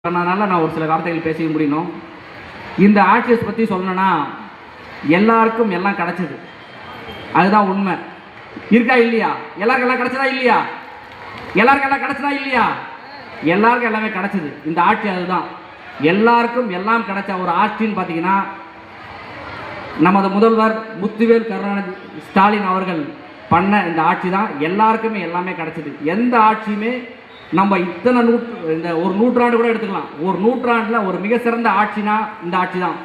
அதனால நான் ஒரு சில வார்த்தைகள் பேச முடியணும். இந்த ஆட்சியை பற்றி சொல்லணும்னா எல்லாருக்கும் எல்லாம் கிடைச்சது, அதுதான் உண்மை. இருக்கா இல்லையா? எல்லாருக்கும் எல்லாம் கிடைச்சதா இல்லையா? எல்லாருக்கும் எல்லாம் கிடைச்சதா இல்லையா? எல்லாருக்கும் எல்லாமே கிடைச்சது. இந்த ஆட்சி அதுதான். எல்லாருக்கும் எல்லாம் கிடைச்ச ஒரு ஆட்சின்னு பார்த்தீங்கன்னா நமது முதல்வர் முத்துவேல் கருணாநிதி ஸ்டாலின் அவர்கள் பண்ண இந்த ஆட்சி தான். எல்லாருக்குமே எல்லாமே கிடைச்சது. எந்த ஆட்சியுமே நம்ம இத்தனை இந்த ஒரு நூற்றாண்டு கூட எடுத்துக்கலாம், ஒரு நூற்றாண்டில் ஒரு மிக சிறந்த ஆட்சினா இந்த ஆட்சி தான்.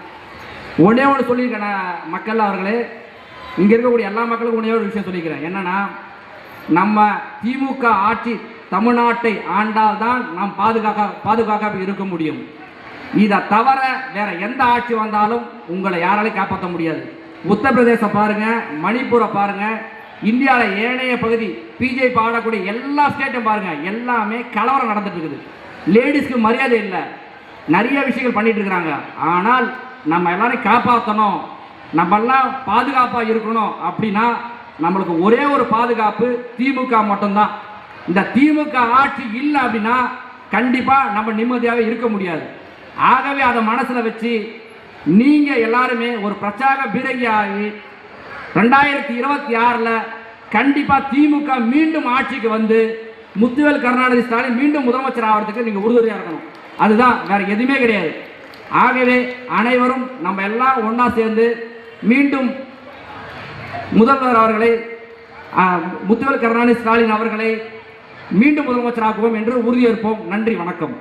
ஒன்றே ஒன்று சொல்லியிருக்கேன் மக்கள் அவர்களே, இங்கே இருக்கக்கூடிய எல்லா மக்களுக்கும் ஒன்றே ஒரு விஷயம் சொல்லிக்கிறேன். என்னன்னா, நம்ம திமுக ஆட்சி தமிழ்நாட்டை ஆண்டால் தான் நாம் பாதுகாப்பாக இருக்க முடியும். இதை தவிர வேற எந்த ஆட்சி வந்தாலும் உங்களை யாராலையும் காப்பாற்ற முடியாது. உத்தரப்பிரதேசம் பாருங்க, மணிப்பூரை பாருங்க, இந்தியாவில் ஏனைய பகுதி பிஜேபி ஆடக்கூடிய எல்லா ஸ்டேட்டும் பாருங்க, எல்லாமே கலவரம் நடந்துட்டு இருக்குது. லேடிஸ்க்கு மரியாதை இல்லை, நிறைய விஷயங்கள் பண்ணிட்டு இருக்கிறாங்க. ஆனால் நம்ம எல்லாரையும் காப்பாற்றணும், நம்ம எல்லாம் பாதுகாப்பாக இருக்கணும் அப்படின்னா நம்மளுக்கு ஒரே ஒரு பாதுகாப்பு திமுக மட்டும்தான். இந்த திமுக ஆட்சி இல்லை அப்படின்னா கண்டிப்பாக நம்ம நிம்மதியாகவே இருக்க முடியாது. ஆகவே அதை மனசில் வச்சு நீங்கள் எல்லாருமே ஒரு பிரச்சார பீரங்கியாகி 2026 கண்டிப்பாக திமுக மீண்டும் ஆட்சிக்கு வந்து முத்துவேல் கருணாநிதி ஸ்டாலின் மீண்டும் முதலமைச்சர் ஆகிறதுக்கு நீங்கள் உறுதுணையாக இருக்கணும். அதுதான், வேற எதுவுமே கிடையாது. ஆகவே அனைவரும் நம்ம எல்லாம் ஒன்றா சேர்ந்து மீண்டும் முதல்வர் அவர்களை முத்துவேல் கருணாநிதி ஸ்டாலின் அவர்களை மீண்டும் முதலமைச்சர் ஆக்குவோம் என்று உறுதியேற்போம். நன்றி, வணக்கம்.